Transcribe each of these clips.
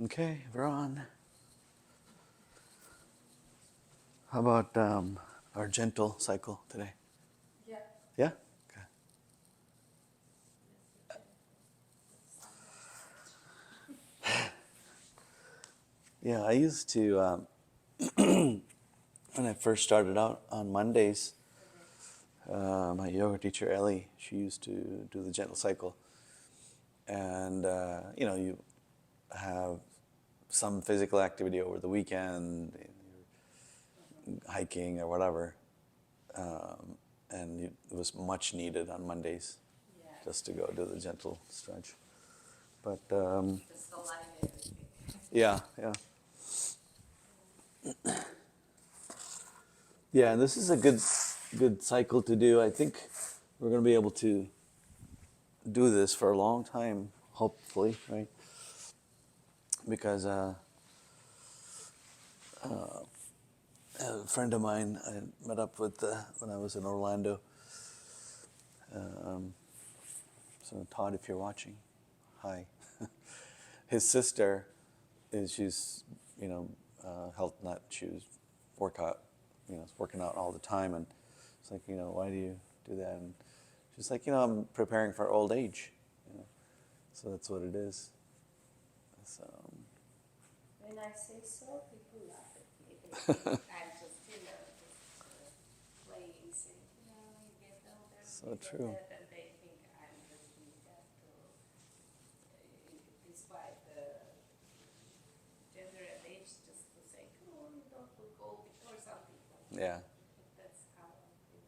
Okay, we're on. How about our gentle cycle today? Yeah. Yeah? Okay. Yeah, I used to, when I first started out on Mondays, my yoga teacher, Ellie, she used to do the gentle cycle. And, you have some physical activity over the weekend, hiking or whatever. It was much needed on Mondays Yeah. just to go do the gentle stretch. But Just align everything. yeah. Yeah, and this is a good cycle to do. I think we're going to be able to do this for a long time, hopefully, right? Because a friend of mine I met up with when I was in Orlando. So Todd, if you're watching, hi. His sister she's health nut. She was working out all the time, and it's like, why do you do that? And she's like, I'm preparing for old age, so that's what it is. So, When I say so, people laugh at me. I'm just, playing, saying, you get older, so you true. get that, and they think I'm just doing that despite the gender and age, just to say, come on, you don't look old, or something. Yeah. That's how I feel.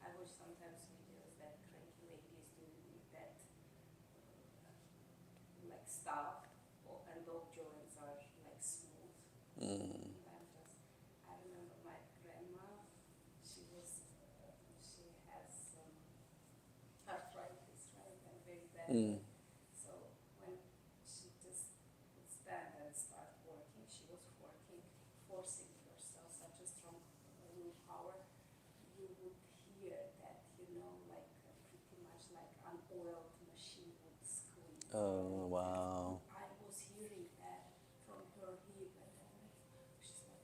I watch sometimes videos that cranky ladies doing that, like stuff, and all joints are like smooth. Mm. I remember my grandma, she has arthritis, right, and very bad. Mm. So when she just would stand and start working, she was working, forcing herself such a strong willpower. You would hear that, like pretty much like an oiled machine would squeeze. Oh, wow. I was hearing that from her hip, and then she's like,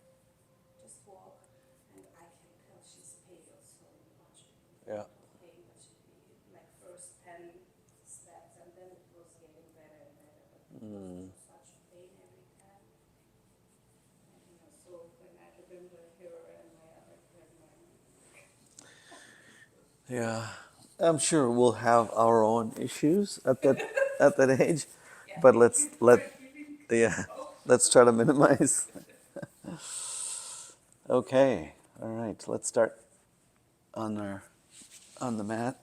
just walk, and I can tell she's pale so much. Yeah. Pain, but she like first 10 steps, and then it was getting better and better, but it was such pain every time. And, so when I remember her and my other grandma, Yeah. I'm sure we'll have our own issues at that age, yeah, but thank you for giving let's try to minimize. Okay. All right. Let's start on the mat.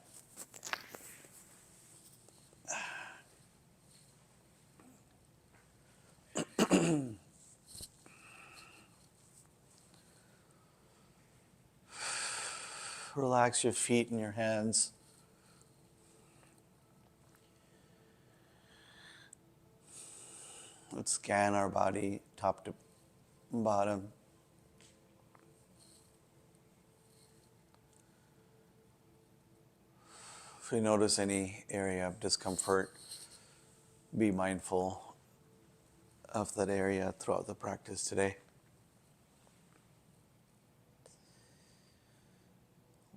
Relax your feet and your hands. Let's scan our body top to bottom. If you notice any area of discomfort, be mindful of that area throughout the practice today.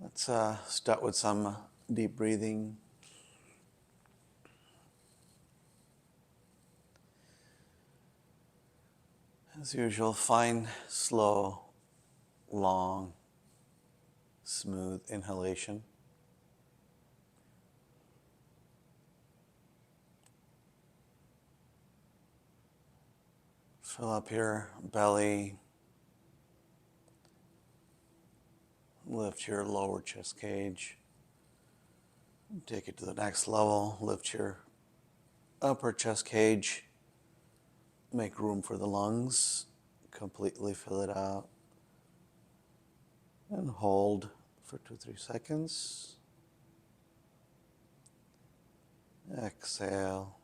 Let's start with some deep breathing. As usual, find slow, long, smooth inhalation. Fill up your belly. Lift your lower chest cage. Take it to the next level. Lift your upper chest cage. Make room for the lungs. Completely fill it out. And hold for 2-3 seconds. Exhale.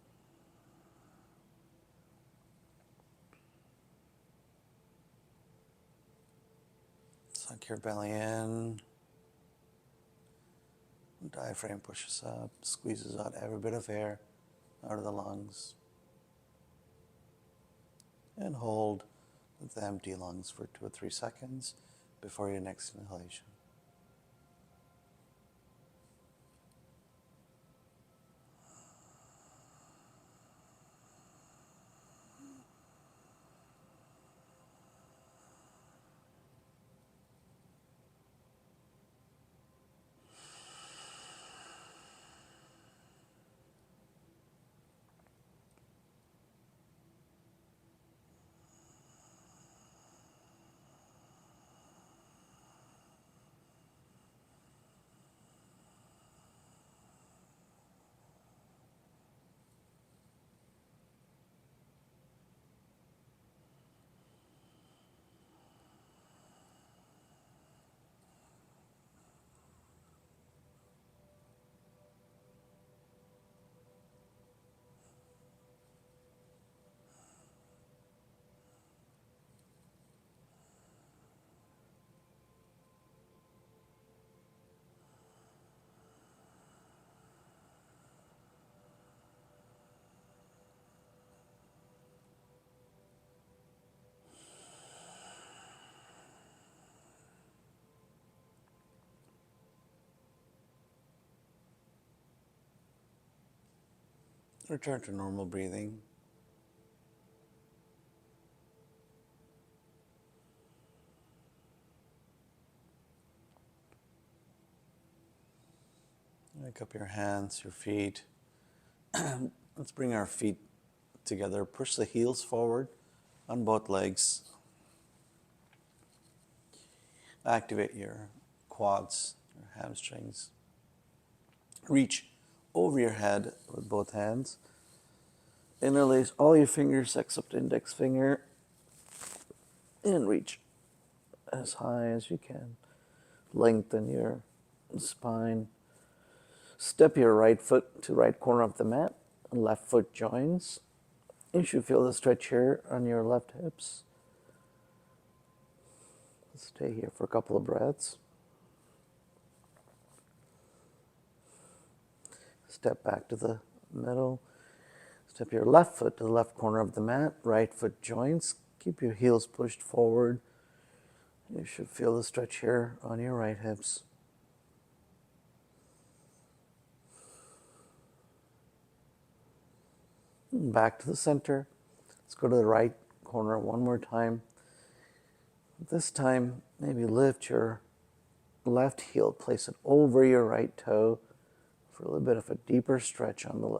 Sunk your belly in. Diaphragm pushes up, squeezes out every bit of air out of the lungs. And hold with the empty lungs for 2 or 3 seconds before your next inhalation. Return to normal breathing. Wake up your hands, your feet. Let's bring our feet together. Push the heels forward on both legs. Activate your quads, your hamstrings. Reach over your head with both hands. Interlace all your fingers except index finger. And reach as high as you can. Lengthen your spine. Step your right foot to right corner of the mat. Left foot joins. You should feel the stretch here on your left hips. Stay here for a couple of breaths. Step back to the middle. Step your left foot to the left corner of the mat. Right foot joins. Keep your heels pushed forward. You should feel the stretch here on your right hips. Back to the center. Let's go to the right corner one more time. This time, maybe lift your left heel, place it over your right toe for a little bit of a deeper stretch on the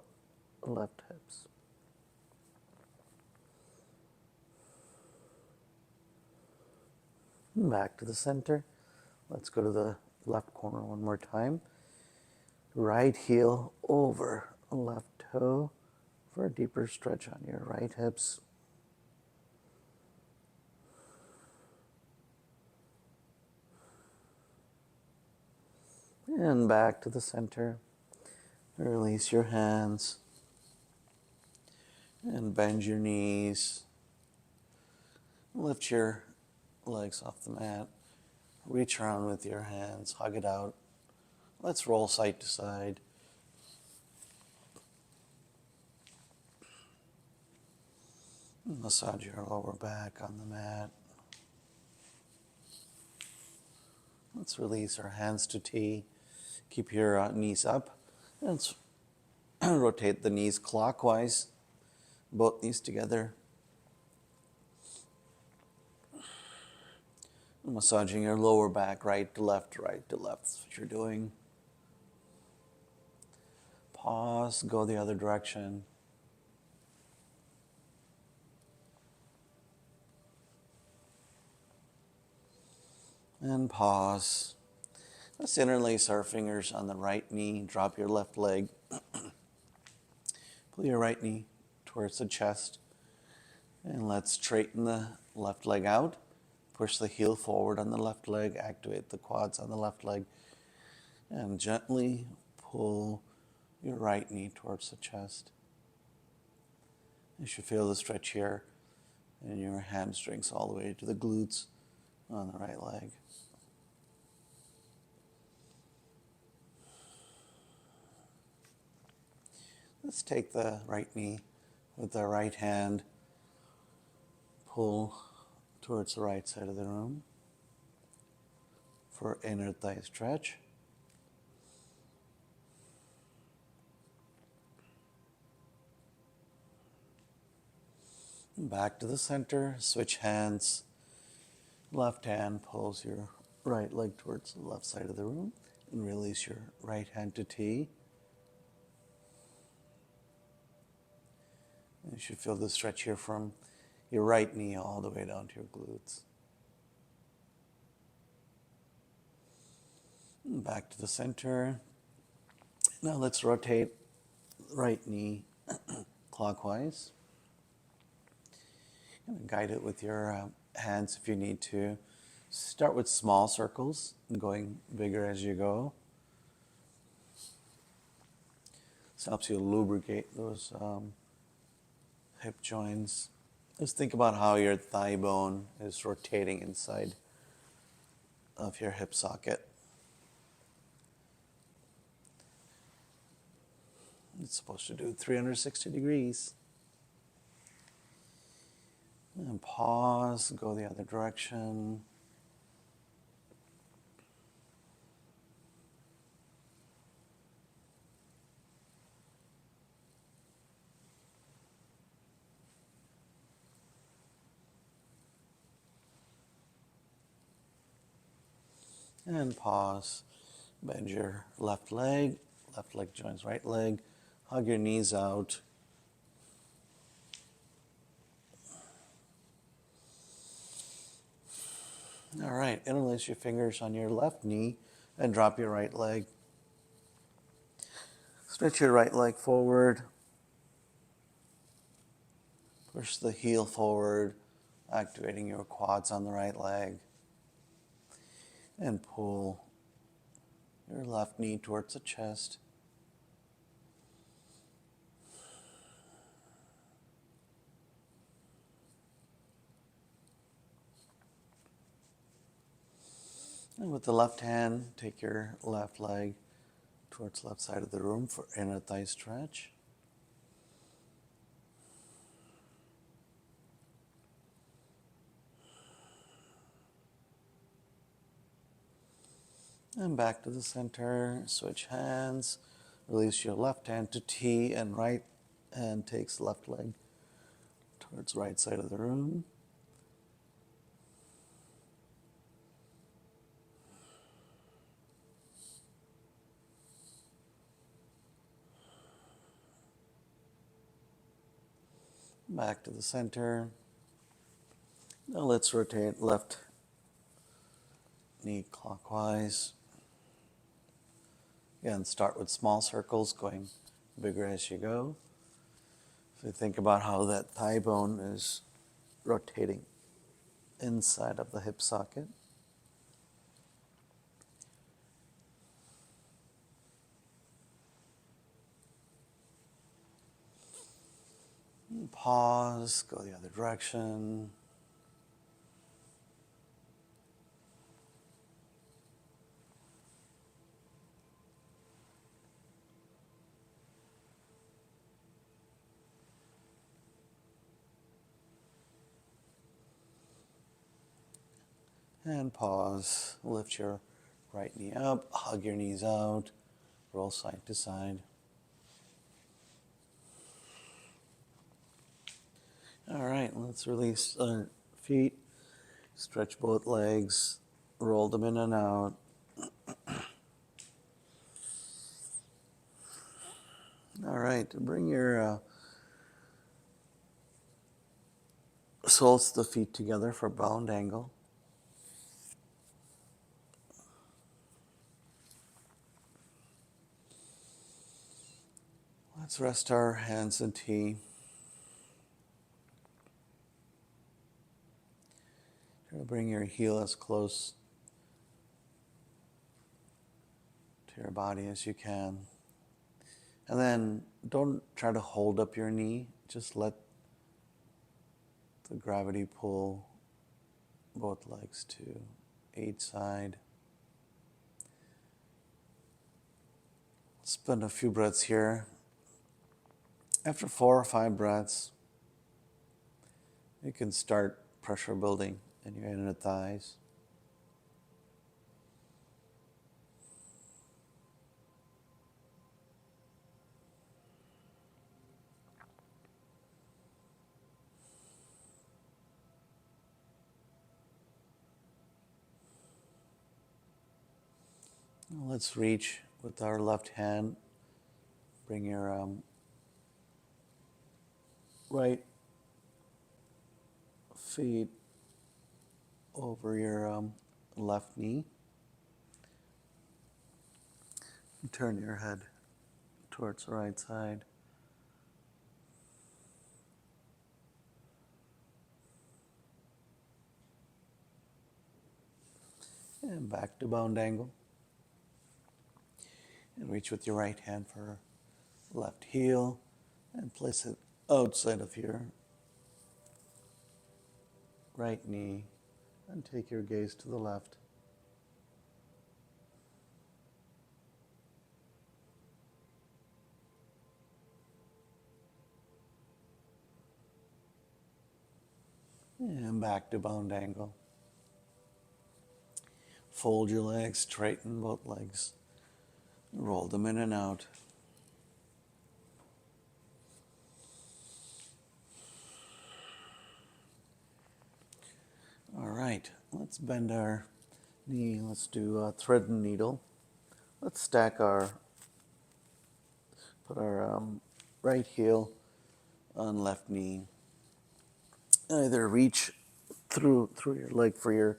left hips. Back to the center. Let's go to the left corner one more time. Right heel over left toe for a deeper stretch on your right hips. And back to the center. Release your hands. And bend your knees. Lift your legs off the mat. Reach around with your hands. Hug it out. Let's roll side to side. Massage your lower back on the mat. Let's release our hands to T. Keep your knees up. And let's rotate the knees clockwise. Both knees together. Massaging your lower back, right to left, right to left. That's what you're doing. Pause, go the other direction. And pause. Let's interlace our fingers on the right knee. Drop your left leg. Pull your right knee towards the chest. And let's straighten the left leg out. Push the heel forward on the left leg. Activate the quads on the left leg. And gently pull your right knee towards the chest. You should feel the stretch here in your hamstrings all the way to the glutes on the right leg. Let's take the right knee with the right hand. pull towards the right side of the room for inner thigh stretch. Back to the center, switch hands. Left hand pulls your right leg towards the left side of the room and release your right hand to T. You should feel the stretch here from your right knee all the way down to your glutes. And back to the center. Now let's rotate right knee clockwise. And guide it with your hands if you need to. Start with small circles and going bigger as you go. This helps you lubricate those hip joints. Just think about how your thigh bone is rotating inside of your hip socket. It's supposed to do 360 degrees. And pause, go the other direction. And pause. Bend your left leg joins right leg. Hug your knees out. All right, interlace your fingers on your left knee and drop your right leg. Stretch your right leg forward. Push the heel forward, activating your quads on the right leg. And pull your left knee towards the chest. And with the left hand, take your left leg towards left side of the room for inner thigh stretch. And back to the center, switch hands. Release your left hand to T and right hand takes left leg towards right side of the room. Back to the center. Now let's rotate left knee clockwise. Again, start with small circles, going bigger as you go. So think about how that thigh bone is rotating inside of the hip socket. And pause, go the other direction. And pause, lift your right knee up, hug your knees out, roll side to side. All right, let's release our feet, stretch both legs, roll them in and out. All right, bring your soles of the feet together for bound angle. Let's rest our hands in T. Try to bring your heel as close to your body as you can. And then don't try to hold up your knee. Just let the gravity pull both legs to each side. Spend a few breaths here. After 4 or 5 breaths, you can start pressure building in your inner thighs. Now let's reach with our left hand. Bring your right feet over your left knee. And turn your head towards the right side. And back to bound angle. And reach with your right hand for left heel and place it outside of your right knee and take your gaze to the left. And back to bound angle. Fold your legs, straighten both legs. Roll them in and out. All right, let's bend our knee. Let's do a thread and needle. Let's put our right heel on left knee. Either reach through your leg for your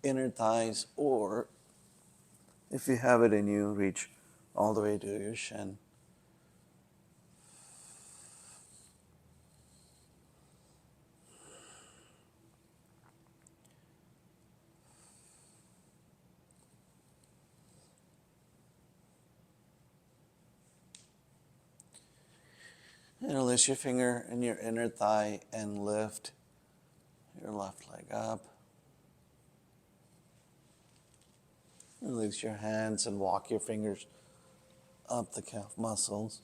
inner thighs, or if you have it in you, reach all the way to your shin. And release your finger in your inner thigh and lift your left leg up. Release your hands and walk your fingers up the calf muscles.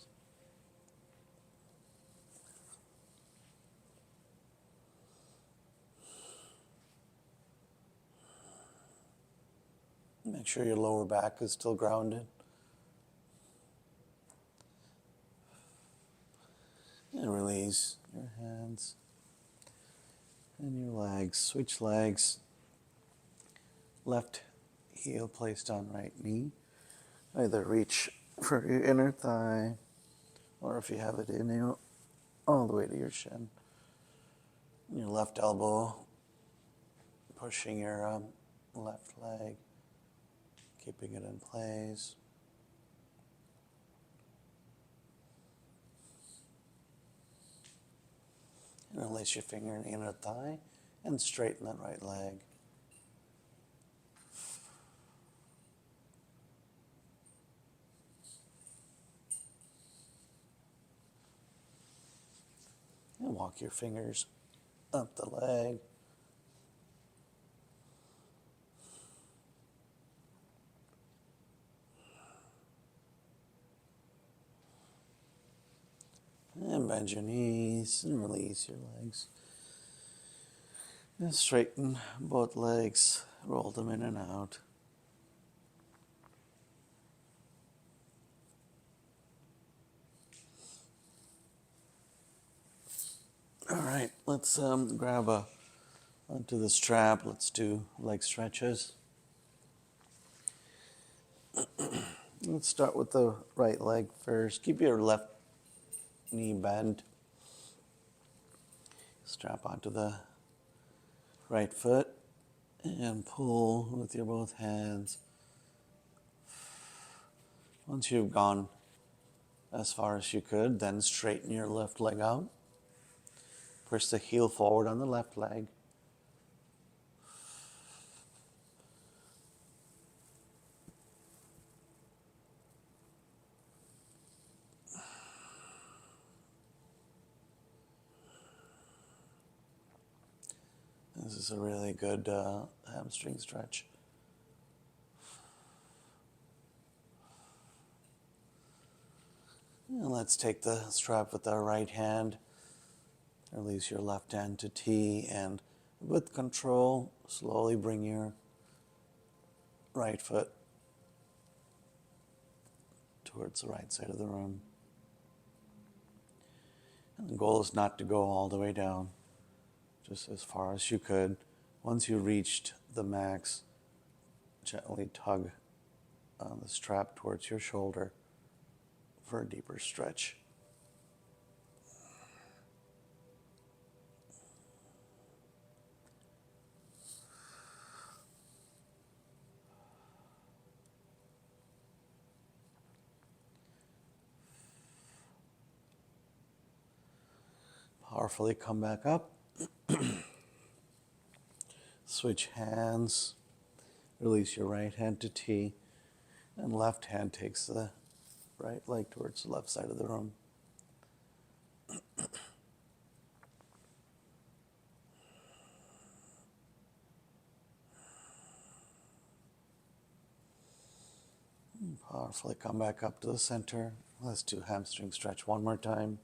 Make sure your lower back is still grounded. And release your hands and your legs. Switch legs. Left heel placed on right knee. Either reach for your inner thigh, or if you have it in you, all the way to your shin. Your left elbow pushing your left leg, keeping it in place. And release your finger in the inner thigh and straighten that right leg. And walk your fingers up the leg. And bend your knees and release your legs. And straighten both legs, roll them in and out. All right, let's grab onto the strap. Let's do leg stretches. Let's start with the right leg first. Keep your left knee bent. Strap onto the right foot and pull with your both hands. Once you've gone as far as you could, then straighten your left leg out. Push the heel forward on the left leg. This is a really good hamstring stretch. And let's take the strap with our right hand. Release your left hand to T and With control, slowly bring your right foot towards the right side of the room. And the goal is not to go all the way down, just as far as you could. Once you reached the max, gently tug on the strap towards your shoulder for a deeper stretch. Powerfully come back up. Switch hands. Release your right hand to T, and left hand takes the right leg towards the left side of the room. Powerfully come back up to the center. Let's do hamstring stretch one more time.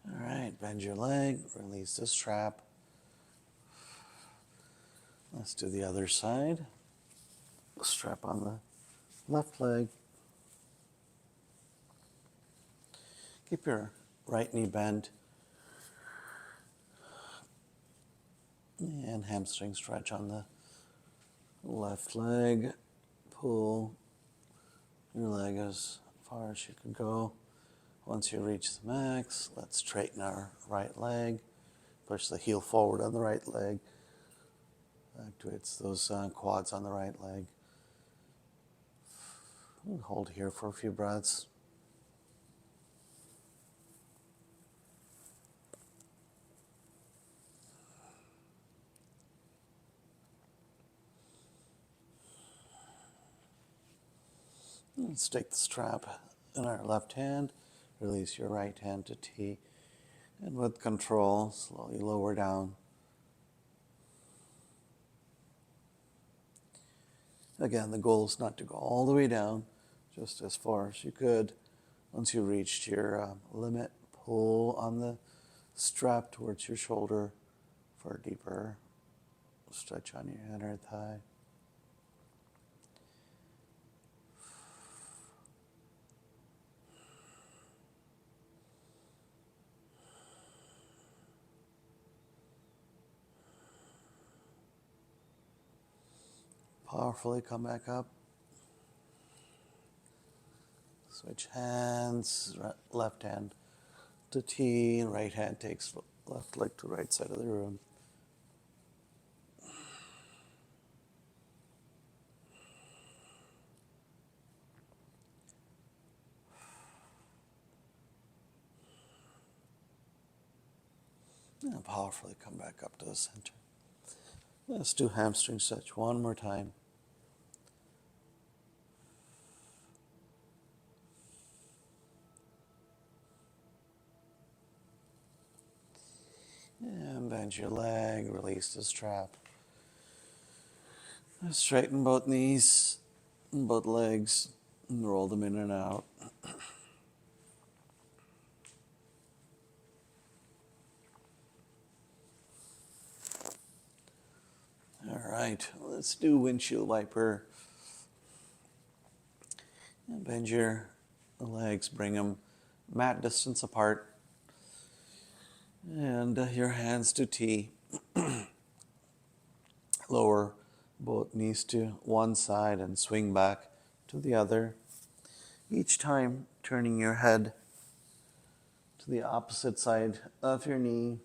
All right, bend your leg, release the strap. Let's do the other side. Strap on the left leg. Keep your right knee bent. And hamstring stretch on the left leg. Pull your leg as far as you can go. Once you reach the max, let's straighten our right leg. Push the heel forward on the right leg. Activates those quads on the right leg. And hold here for a few breaths. Let's take the strap in our left hand. Release your right hand to T. And with control, slowly lower down. Again, the goal is not to go all the way down, just as far as you could. Once you reached your limit, pull on the strap towards your shoulder for a deeper stretch on your inner thigh. Powerfully come back up. Switch hands, left hand to T, right hand takes left leg to right side of the room. And powerfully come back up to the center. Let's do hamstring stretch one more time. And bend your leg, release the strap. Straighten both knees, both legs, and roll them in and out. All right, let's do windshield wiper. And bend your legs, bring them mat distance apart. And your hands to T. Lower both knees to one side and swing back to the other. Each time turning your head to the opposite side of your knee.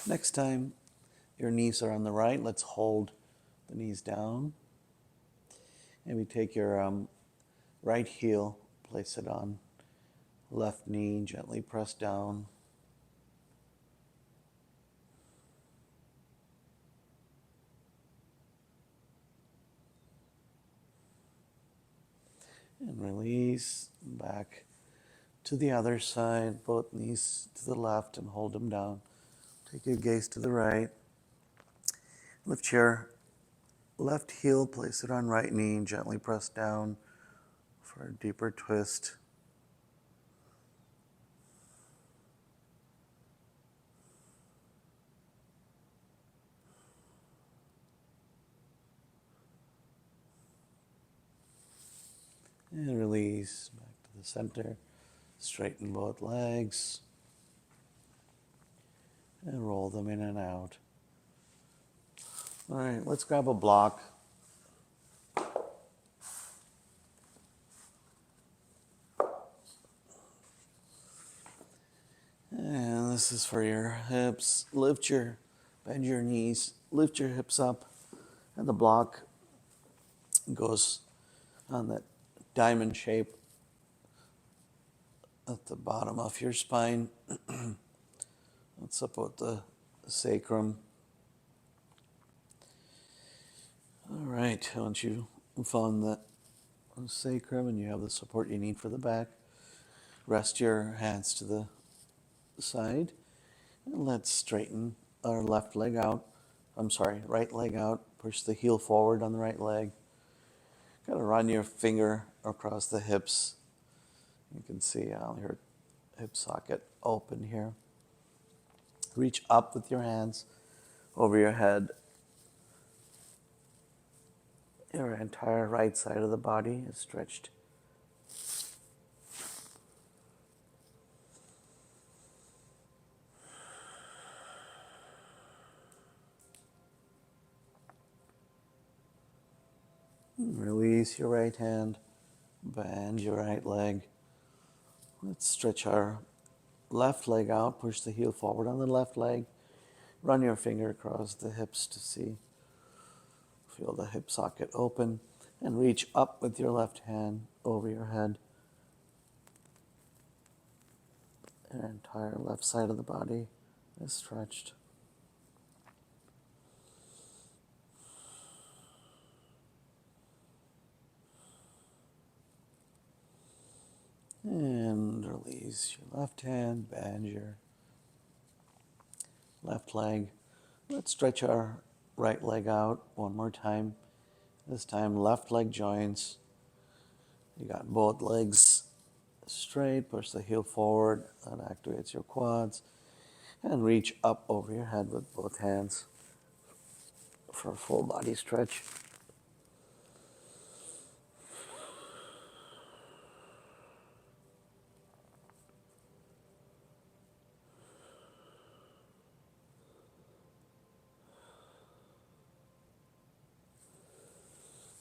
Next time your knees are on the right, let's hold the knees down. And we take your right heel, place it on left knee, gently press down. And release back to the other side, both knees to the left and hold them down. Take your gaze to the right. Lift your left heel, place it on right knee, gently press down for a deeper twist. And release back to the center. Straighten both legs. And roll them in and out. All right, let's grab a block. And this is for your hips. Bend your knees, lift your hips up. And the block goes on that diamond shape at the bottom of your spine. Let's support the sacrum. All right, once you found the sacrum and you have the support you need for the back, rest your hands to the side. And let's straighten our right leg out. Push the heel forward on the right leg. Gotta run your finger across the hips. You can see your hip socket open here. Reach up with your hands over your head. Your entire right side of the body is stretched. Release your right hand. Bend your right leg. Let's stretch our left leg out. Push the heel forward on the left leg. Run your finger across the hips to see. Feel the hip socket open. And reach up with your left hand over your head. Your entire left side of the body is stretched. And release your left hand, bend your left leg. Let's stretch our right leg out one more time. This time left leg joins. You got both legs straight. Push the heel forward. That activates your quads. And reach up over your head with both hands for a full body stretch.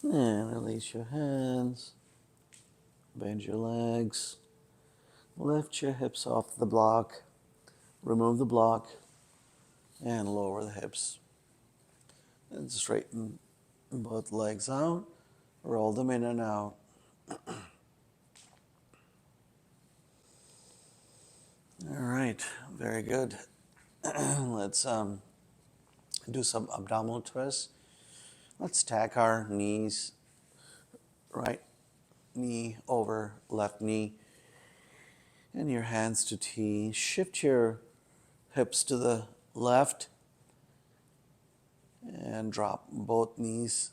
And release your hands. Bend your legs. Lift your hips off the block. Remove the block. And lower the hips. And straighten both legs out. Roll them in and out. All right, very good. Let's do some abdominal twists. Let's stack our knees, right knee over left knee, and your hands to T. Shift your hips to the left and drop both knees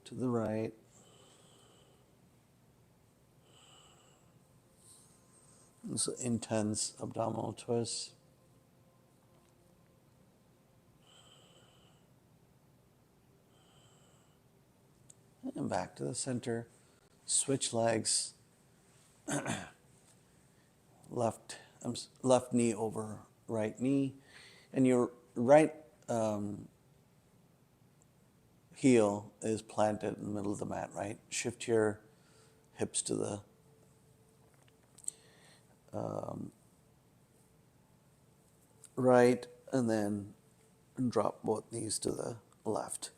to the right. It's an intense abdominal twist. And back to the center. Switch legs. Left knee over right knee. And your right heel is planted in the middle of the mat, right? Shift your hips to the right, and then drop both knees to the left.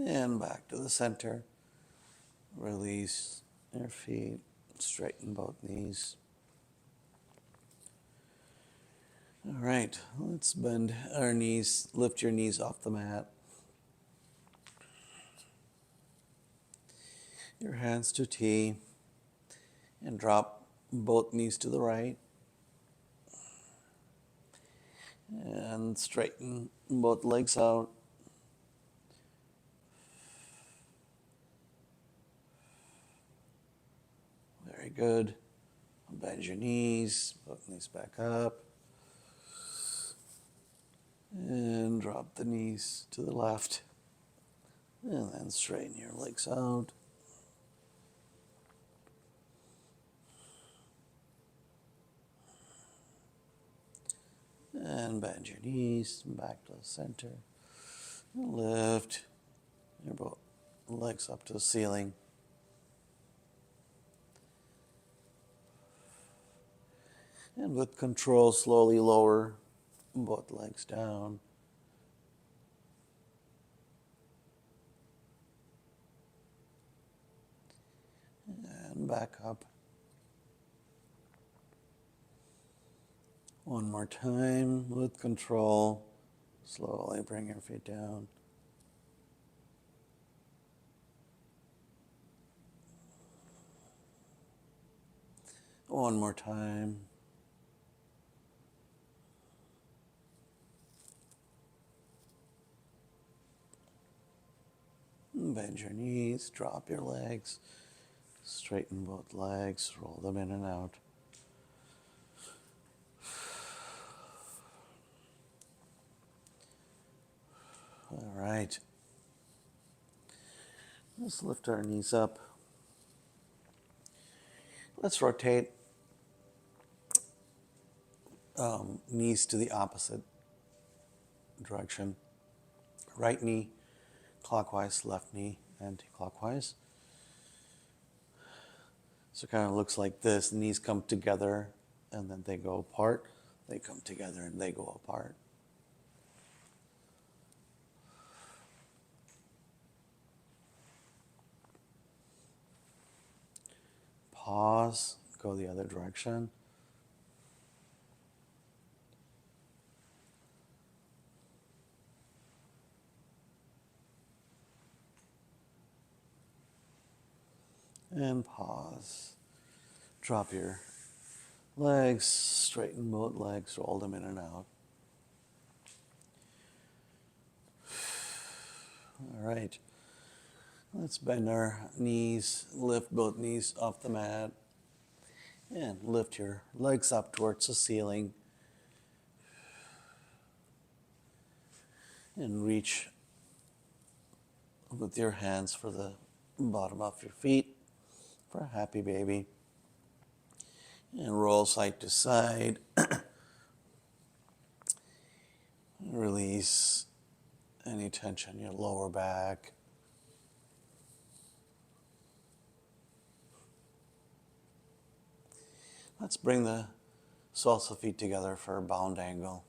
And back to the center. Release your feet. Straighten both knees. All right, let's bend our knees. Lift your knees off the mat. Your hands to T. And drop both knees to the right. And straighten both legs out. Very good. Bend your knees, both knees back up. And drop the knees to the left. And then straighten your legs out. And bend your knees back to the center. Lift your both legs up to the ceiling. And with control, slowly lower both legs down. And back up. One more time with control. Slowly bring your feet down. One more time. Bend your knees, drop your legs, straighten both legs, roll them in and out. All right. Let's lift our knees up. Let's rotate knees to the opposite direction. Right knee clockwise, left knee anti-clockwise. So it kind of looks like this. Knees come together and then they go apart. They come together and they go apart. Pause, go the other direction. And pause. Drop your legs, straighten both legs, roll them in and out. All right. Let's bend our knees, lift both knees off the mat, and lift your legs up towards the ceiling. And reach with your hands for the bottom of your feet for a happy baby. And roll side to side. Release any tension in your lower back. Let's bring the soles of feet together for a bound angle.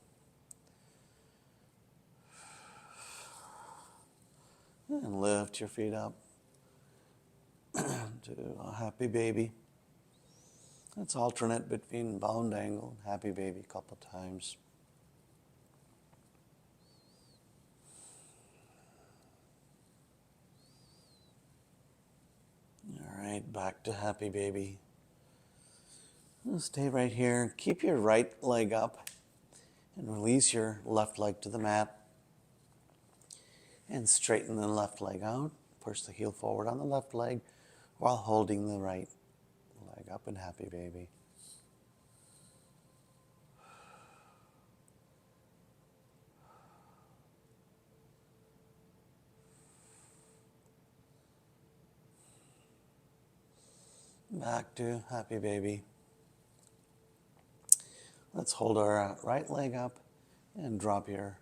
And lift your feet up to a happy baby. Let's alternate between bound angle and happy baby a couple times. All right, back to happy baby. Stay right here. Keep your right leg up and release your left leg to the mat. And straighten the left leg out. Push the heel forward on the left leg while holding the right leg up in happy baby. Back to happy baby. Let's hold our right leg up and drop your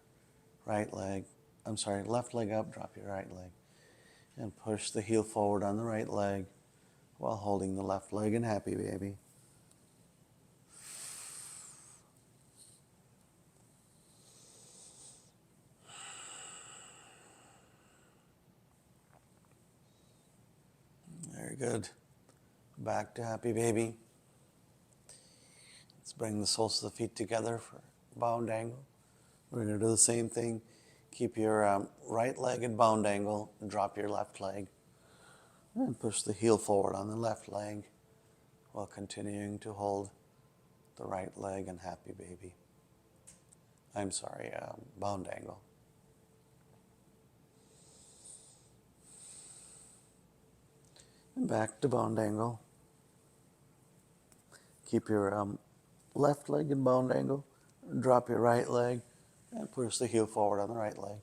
left leg up, drop your right leg. And push the heel forward on the right leg while holding the left leg in happy baby. good. Back to happy baby. Let's bring the soles of the feet together for bound angle. We're going to do the same thing. Keep your right leg in bound angle and drop your left leg. And push the heel forward on the left leg while continuing to hold the right leg in happy baby. Bound angle. And back to bound angle. Keep your left leg in bound angle. Drop your right leg and push the heel forward on the right leg.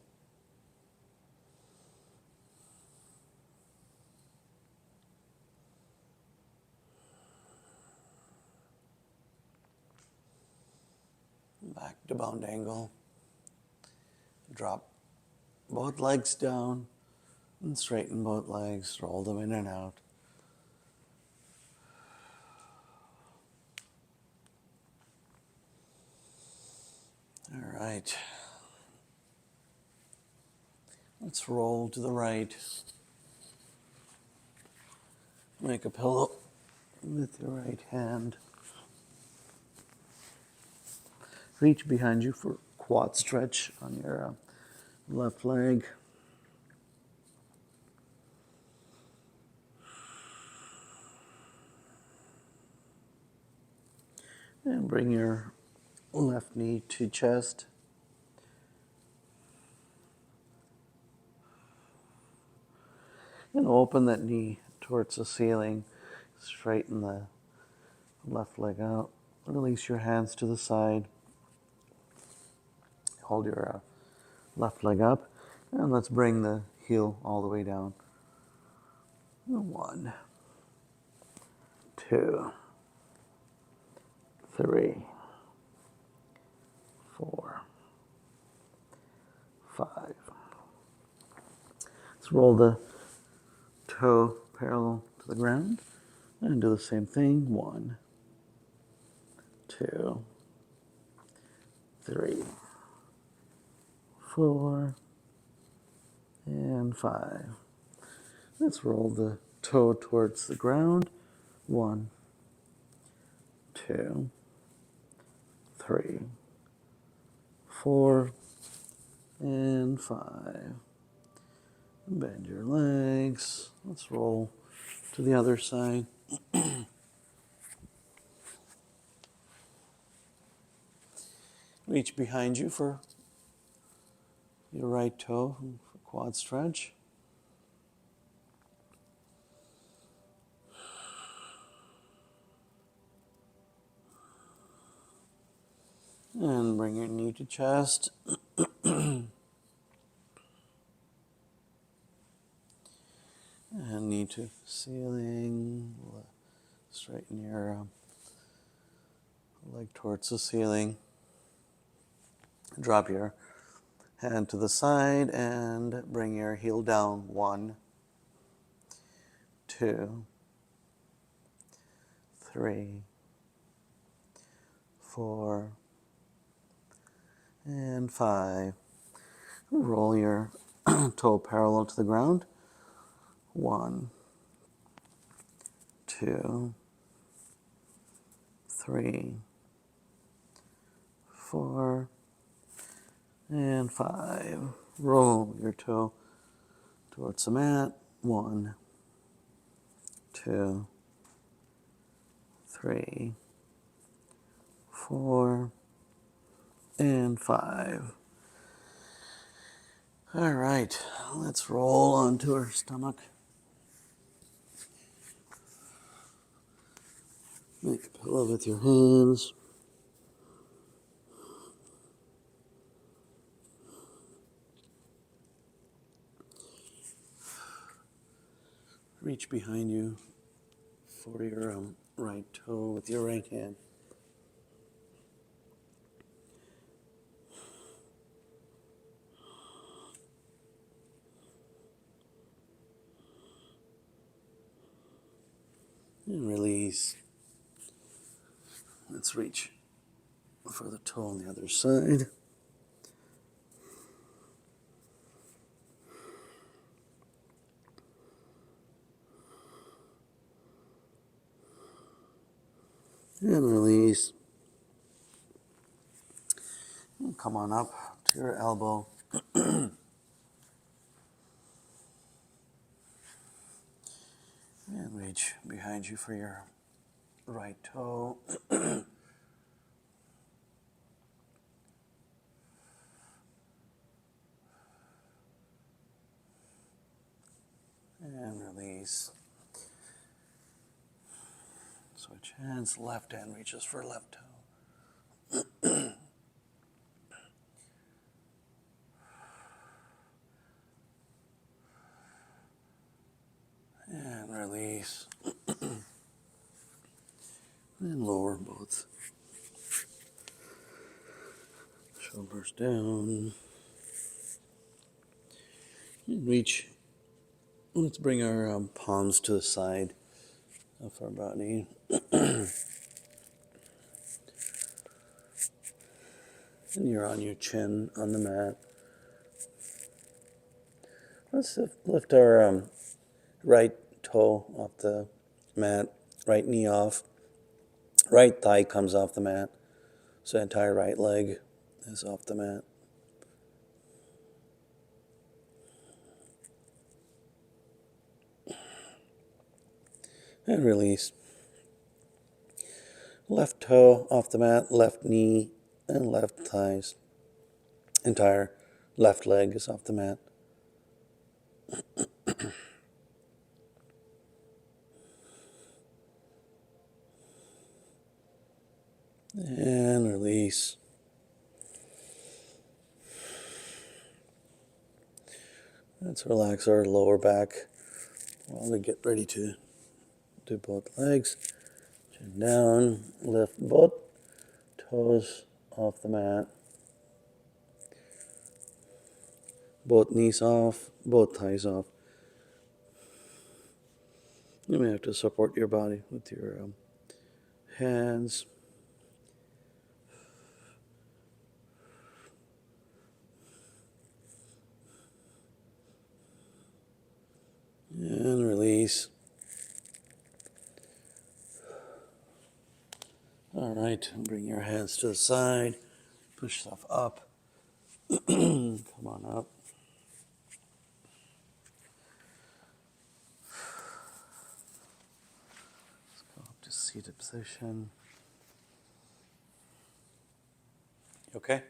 Back to bound angle. Drop both legs down and straighten both legs. Roll them in and out. All right. Let's roll to the right. Make a pillow with your right hand. Reach behind you for quad stretch on your left leg. And bring your left knee to chest. And open that knee towards the ceiling. Straighten the left leg out. Release your hands to the side. Hold your left leg up. And let's bring the heel all the way down. 1, 2, 3, 4, 5. Let's roll the toe parallel to the ground and do the same thing. 1, 2, 3, 4, and 5. Let's roll the toe towards the ground. 1, 2, 3, 4, and 5. Bend your legs. Let's roll to the other side. Reach behind you for your right toe for quad stretch. And bring your knee to chest. And knee to ceiling. Straighten your leg towards the ceiling. Drop your hand to the side and bring your heel down. 1, 2, 3, 4, and 5. Roll your toe parallel to the ground. 1, 2, 3, 4, and 5. Roll your toe towards the mat. 1, 2, 3, 4, and 5. All right, let's roll onto our stomach. Make a pillow with your hands. Reach behind you for your right toe with your right hand. And release. Let's reach for the toe on the other side. And release. And come on up to your elbow. And reach behind you for your right toe. And release. Switch hands. Left hand reaches for left toe. And release. And lower both shoulders down. And reach. Let's bring our palms to the side of our body. And you're on your chin on the mat. Let's lift our right toe off the mat, right knee off. Right thigh comes off the mat. So the entire right leg is off the mat. And release. Left toe off the mat, left knee and left thighs. Entire left leg is off the mat. And release. Let's relax our lower back while we get ready to do both legs. Chin down, lift both toes off the mat. Both knees off, both thighs off. You may have to support your body with your hands. And release. All right, bring your hands to the side. Push stuff up. Come on up. Let's go up to seated position. You okay?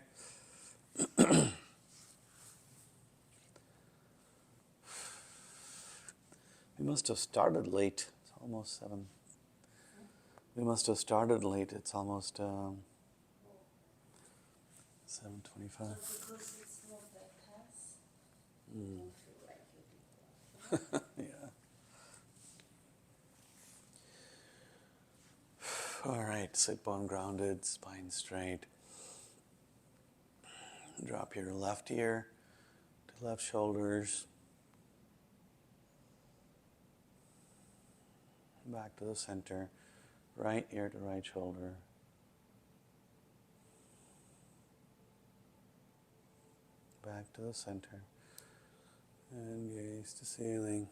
We must have started late. It's almost 7. We must have started late. It's almost 7:25. Because it's not that pass, don't feel like you did. Yeah. All right, sit bone grounded, spine straight. Drop your left ear to left shoulders. Back to the center. Right ear to right shoulder. Back to the center. And gaze to ceiling.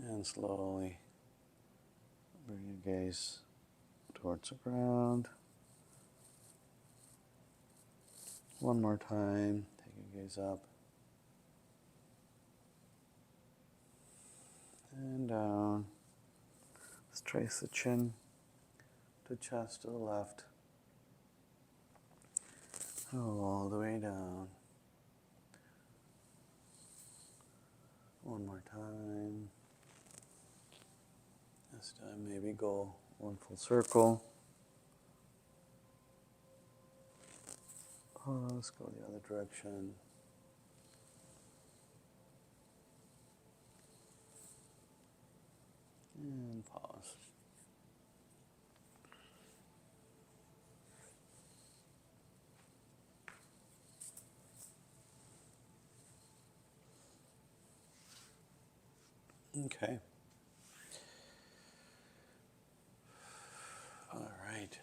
And slowly bring your gaze towards the ground. One more time. Take your gaze up. And down. Let's trace the chin to chest to the left. All the way down. One more time. This time maybe go one full circle. Let's go the other direction. And pause. Okay. All right.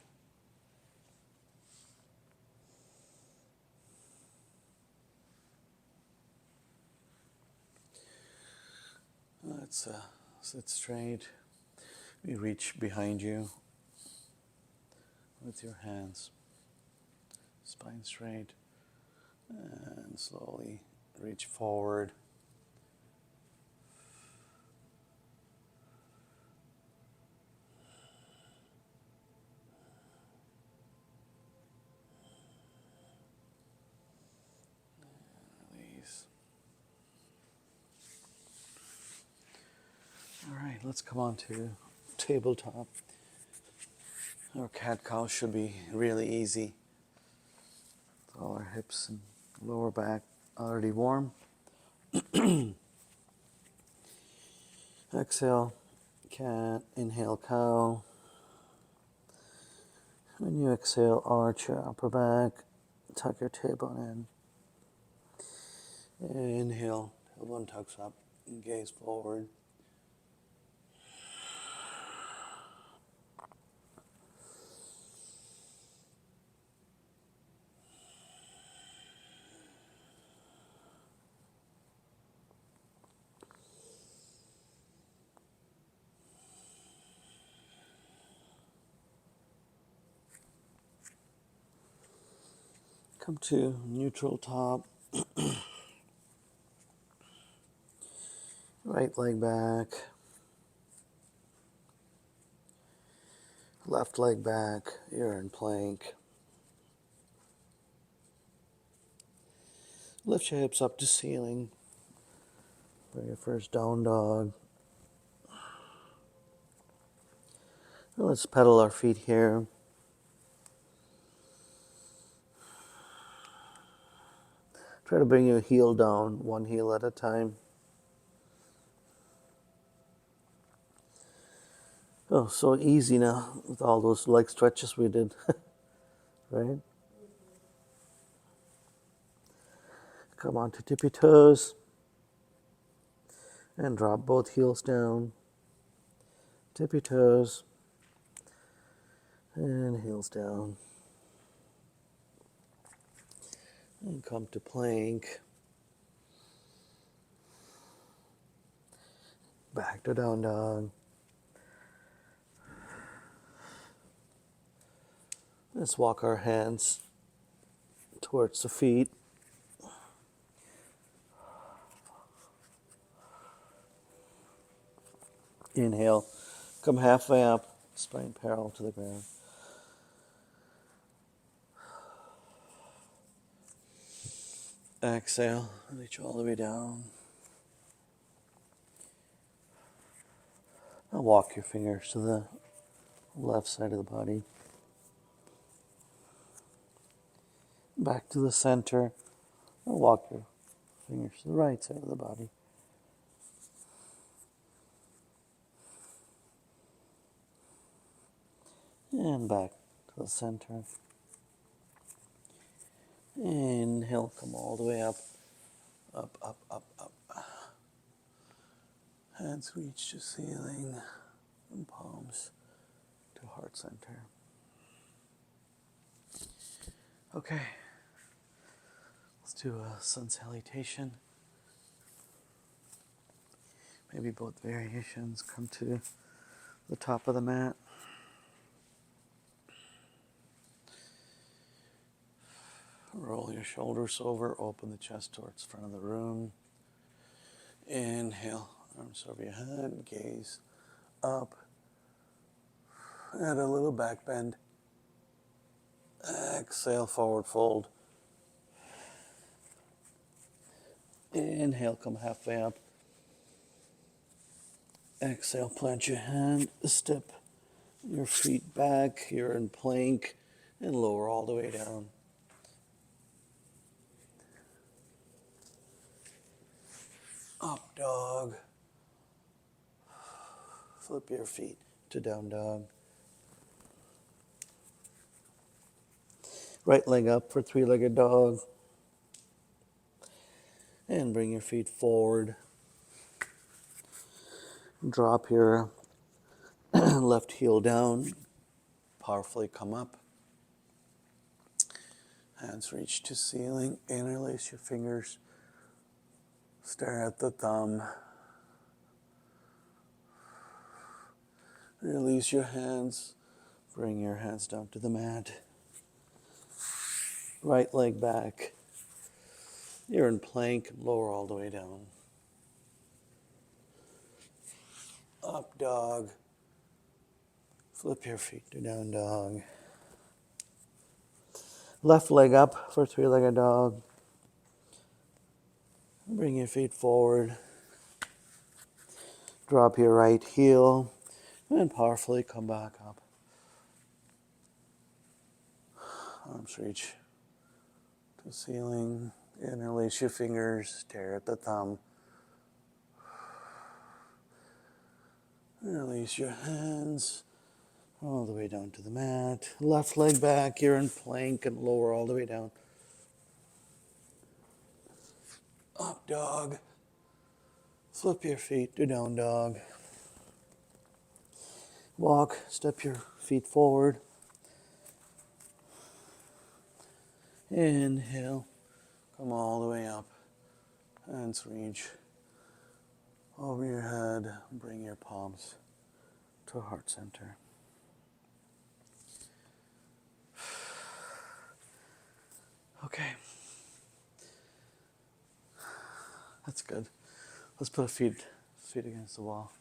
Let's sit straight. You reach behind you with your hands. Spine straight. And slowly reach forward. Release. All right, let's come on to tabletop. Our cat-cow should be really easy. All our hips and lower back already warm. Exhale, cat. Inhale, cow. When you exhale, arch your upper back. Tuck your tailbone in. Inhale, tailbone tucks up and gaze forward. Come to neutral top. Right leg back. Left leg back. You're in plank. Lift your hips up to ceiling for your first down dog. Let's pedal our feet here. Try to bring your heel down, one heel at a time. Oh, so easy now with all those leg stretches we did, right? Come on to tippy toes and drop both heels down. Tippy toes and heels down. And come to plank. Back to down dog. Let's walk our hands towards the feet. Inhale, come halfway up, spine parallel to the ground. Exhale, reach all the way down. Now walk your fingers to the left side of the body. Back to the center. Now walk your fingers to the right side of the body. And back to the center. Inhale, come all the way up. Up, up, up, up. Hands reach to ceiling and palms to heart center. Okay, let's do a sun salutation. Maybe both variations. Come to the top of the mat. Roll your shoulders over, open the chest towards the front of the room. Inhale, arms over your head, gaze up. Add a little back bend. Exhale, forward fold. Inhale, come halfway up. Exhale, plant your hand, step your feet back. You're in plank and lower all the way down. Up dog. Flip your feet to down dog. Right leg up for three-legged dog. And bring your feet forward. Drop your left heel down. Powerfully come up. Hands reach to ceiling. Interlace your fingers. Stare at the thumb. Release your hands. Bring your hands down to the mat. Right leg back. You're in plank. Lower all the way down. Up dog. Flip your feet to down dog. Left leg up for three-legged dog. Bring your feet forward. Drop your right heel. And powerfully come back up. Arms reach to the ceiling. Interlace your fingers. Stare at the thumb. Release your hands. All the way down to the mat. Left leg back. You're in plank and lower all the way down. Up dog. Flip your feet to down dog. Walk. Step your feet forward. Inhale. Come all the way up. Hands reach over your head. Bring your palms to heart center. Okay. That's good. Let's put feet against the wall.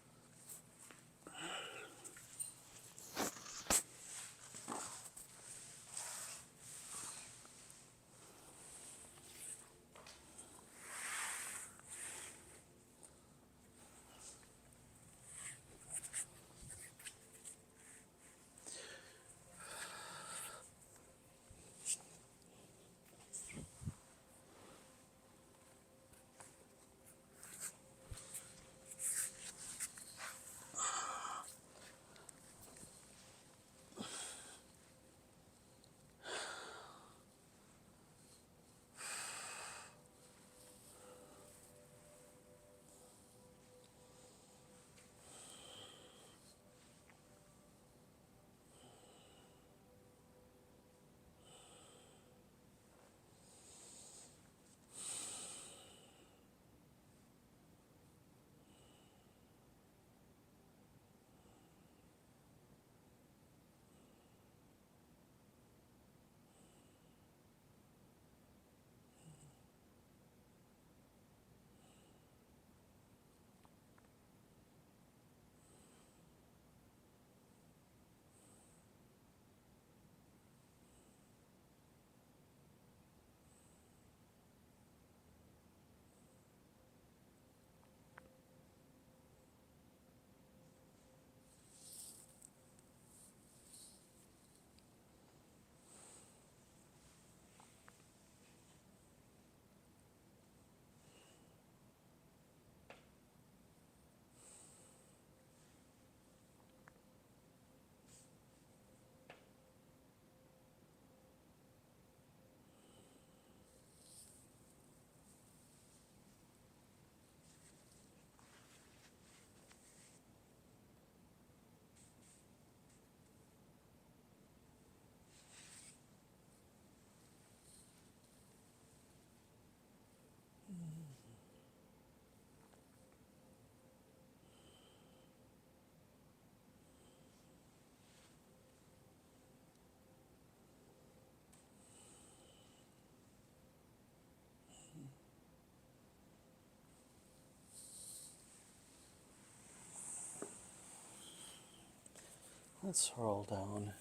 Let's roll down.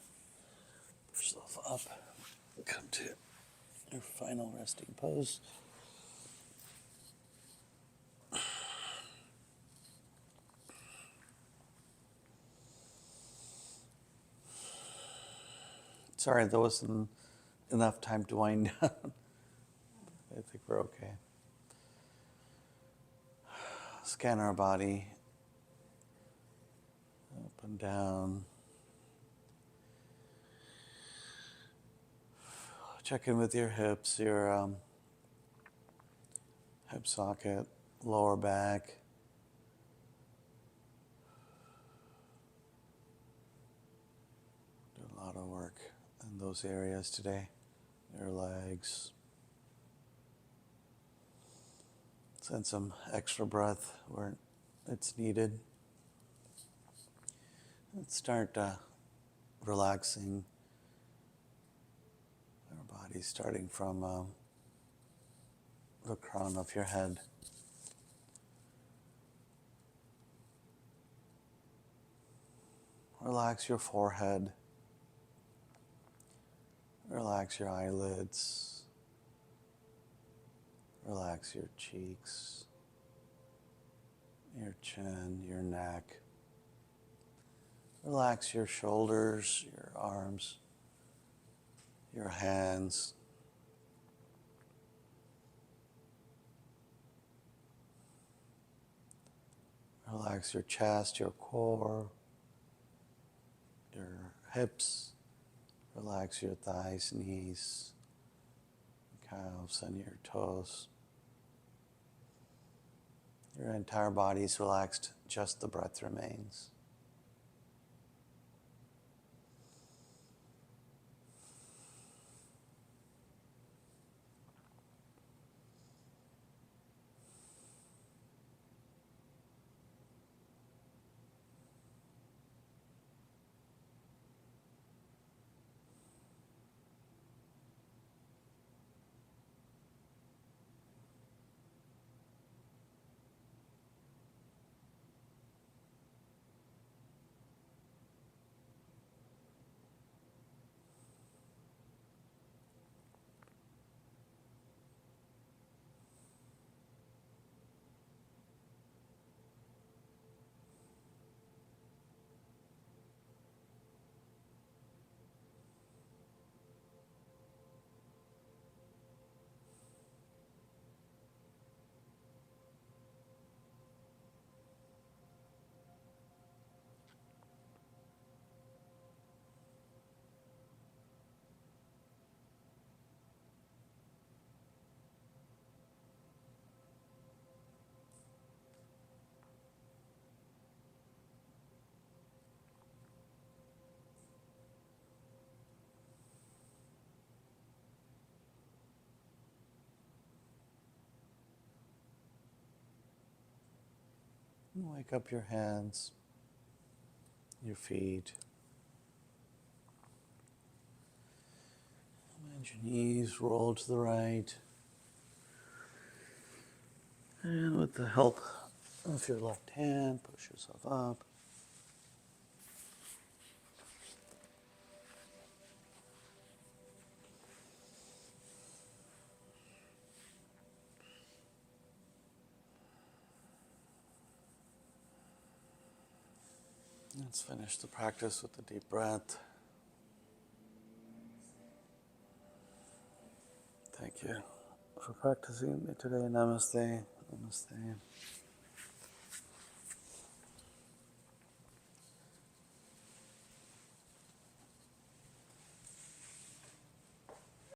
Push yourself up. Come to your final resting pose. Sorry, there wasn't enough time to wind down. I think we're okay. Scan our body. Up and down. Check in with your hips, your hip socket, lower back. Do a lot of work in those areas today. Your legs. Send some extra breath where it's needed. Let's start relaxing our body, starting from the crown of your head. Relax your forehead. Relax your eyelids. Relax your cheeks, your chin, your neck. Relax your shoulders, your arms, your hands. Relax your chest, your core, your hips. Relax your thighs, knees, calves, and your toes. Your entire body is relaxed, just the breath remains. Wake up your hands, your feet. Bend your knees, roll to the right. And with the help of your left hand, push yourself up. Let's finish the practice with a deep breath. Thank you for practicing today. Namaste. Namaste.